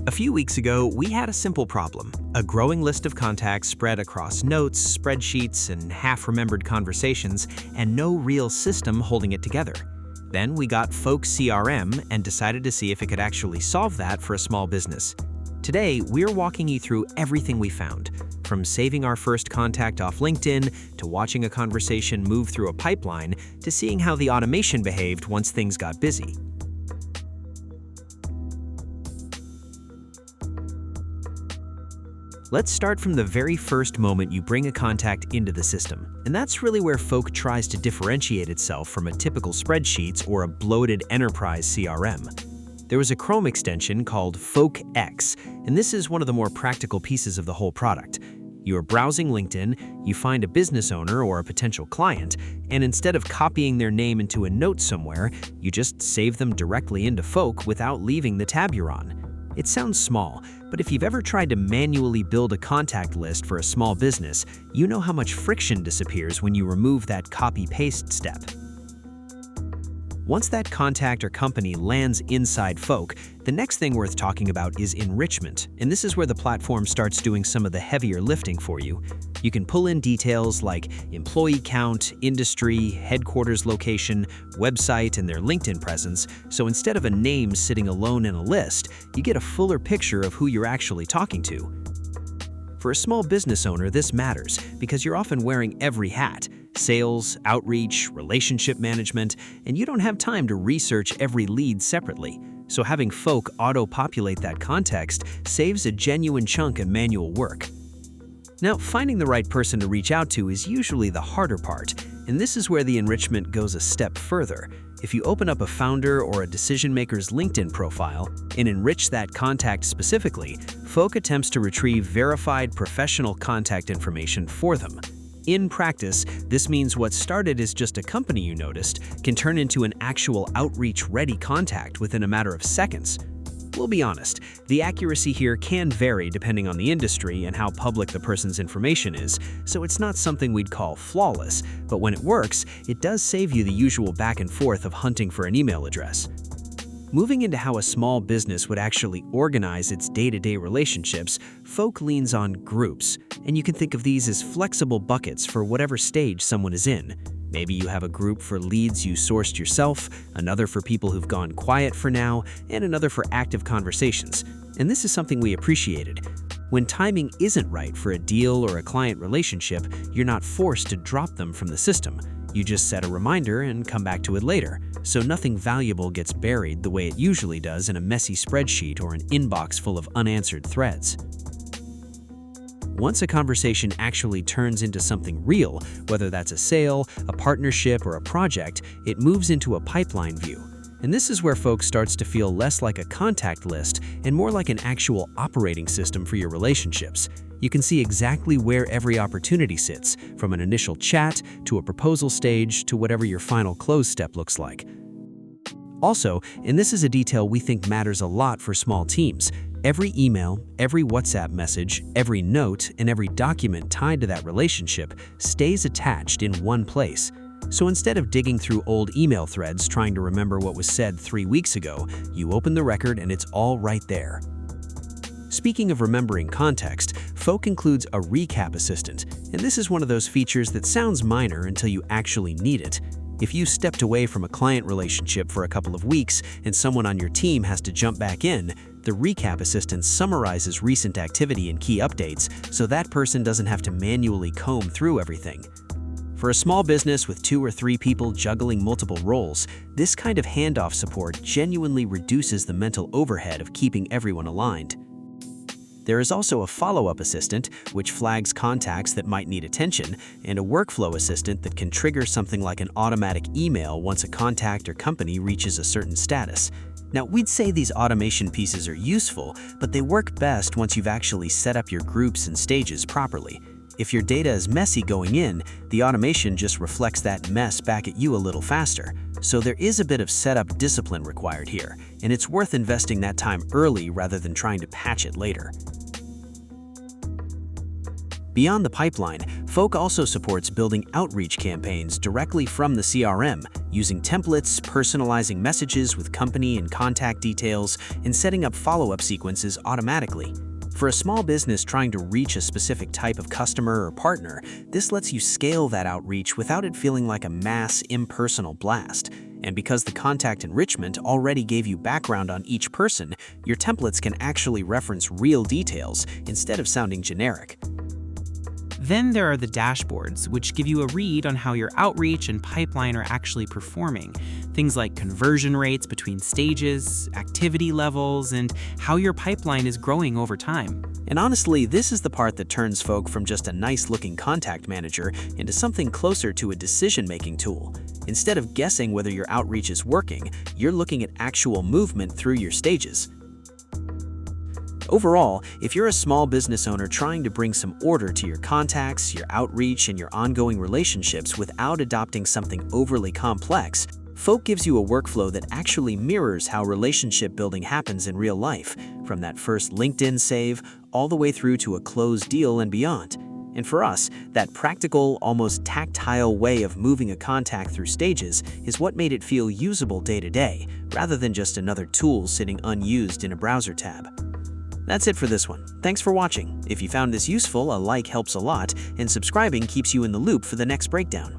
A few weeks ago, we had a simple problem: a growing list of contacts spread across notes, spreadsheets, and half-remembered conversations, and no real system holding it together. Then we got Folk CRM and decided to see if it could actually solve that for a small business. Today, we're walking you through everything we found, from saving our first contact off LinkedIn, to watching a conversation move through a pipeline, to seeing how the automation behaved once things got busy. Let's start from the very first moment you bring a contact into the system, and that's really where Folk tries to differentiate itself from a typical spreadsheets or a bloated enterprise CRM. There was a Chrome extension called Folk X, and this is one of the more practical pieces of the whole product. You're browsing LinkedIn, you find a business owner or a potential client, and instead of copying their name into a note somewhere, you just save them directly into Folk without leaving the tab you're on. It sounds small, but if you've ever tried to manually build a contact list for a small business, you know how much friction disappears when you remove that copy-paste step. Once that contact or company lands inside Folk, the next thing worth talking about is enrichment, and this is where the platform starts doing some of the heavier lifting for you. You can pull in details like employee count, industry, headquarters location, website, and their LinkedIn presence, so instead of a name sitting alone in a list, you get a fuller picture of who you're actually talking to. For a small business owner, this matters because you're often wearing every hat: sales, outreach, relationship management, and you don't have time to research every lead separately. So having Folk auto-populate that context saves a genuine chunk of manual work. Now, finding the right person to reach out to is usually the harder part, and this is where the enrichment goes a step further. If you open up a founder or a decision-maker's LinkedIn profile and enrich that contact specifically, Folk attempts to retrieve verified professional contact information for them. In practice, this means what started as just a company you noticed can turn into an actual outreach-ready contact within a matter of seconds. We'll be honest, the accuracy here can vary depending on the industry and how public the person's information is, so it's not something we'd call flawless, but when it works, it does save you the usual back and forth of hunting for an email address. Moving into how a small business would actually organize its day-to-day relationships, Folk leans on groups, and you can think of these as flexible buckets for whatever stage someone is in. Maybe you have a group for leads you sourced yourself, another for people who've gone quiet for now, and another for active conversations. And this is something we appreciated. When timing isn't right for a deal or a client relationship, you're not forced to drop them from the system. You just set a reminder and come back to it later, so nothing valuable gets buried the way it usually does in a messy spreadsheet or an inbox full of unanswered threads. Once a conversation actually turns into something real, whether that's a sale, a partnership, or a project, it moves into a pipeline view. And this is where Folk starts to feel less like a contact list and more like an actual operating system for your relationships. You can see exactly where every opportunity sits, from an initial chat to a proposal stage to whatever your final close step looks like. Also, and this is a detail we think matters a lot for small teams, every email, every WhatsApp message, every note, and every document tied to that relationship stays attached in one place. So instead of digging through old email threads trying to remember what was said 3 weeks ago, you open the record and it's all right there. Speaking of remembering context, Folk includes a recap assistant, and this is one of those features that sounds minor until you actually need it. If you stepped away from a client relationship for a couple of weeks and someone on your team has to jump back in, the recap assistant summarizes recent activity and key updates so that person doesn't have to manually comb through everything. For a small business with 2 or 3 people juggling multiple roles, this kind of handoff support genuinely reduces the mental overhead of keeping everyone aligned. There is also a follow-up assistant, which flags contacts that might need attention, and a workflow assistant that can trigger something like an automatic email once a contact or company reaches a certain status. Now, we'd say these automation pieces are useful, but they work best once you've actually set up your groups and stages properly. If your data is messy going in, the automation just reflects that mess back at you a little faster. So there is a bit of setup discipline required here, and it's worth investing that time early rather than trying to patch it later. Beyond the pipeline, Folk also supports building outreach campaigns directly from the CRM, using templates, personalizing messages with company and contact details, and setting up follow-up sequences automatically. For a small business trying to reach a specific type of customer or partner, this lets you scale that outreach without it feeling like a mass, impersonal blast. And because the contact enrichment already gave you background on each person, your templates can actually reference real details instead of sounding generic. Then there are the dashboards, which give you a read on how your outreach and pipeline are actually performing. Things like conversion rates between stages, activity levels, and how your pipeline is growing over time. And honestly, this is the part that turns Folk from just a nice-looking contact manager into something closer to a decision-making tool. Instead of guessing whether your outreach is working, you're looking at actual movement through your stages. Overall, if you're a small business owner trying to bring some order to your contacts, your outreach, and your ongoing relationships without adopting something overly complex, Folk gives you a workflow that actually mirrors how relationship building happens in real life, from that first LinkedIn save all the way through to a closed deal and beyond. And for us, that practical, almost tactile way of moving a contact through stages is what made it feel usable day to day, rather than just another tool sitting unused in a browser tab. That's it for this one. Thanks for watching. If you found this useful, a like helps a lot, and subscribing keeps you in the loop for the next breakdown.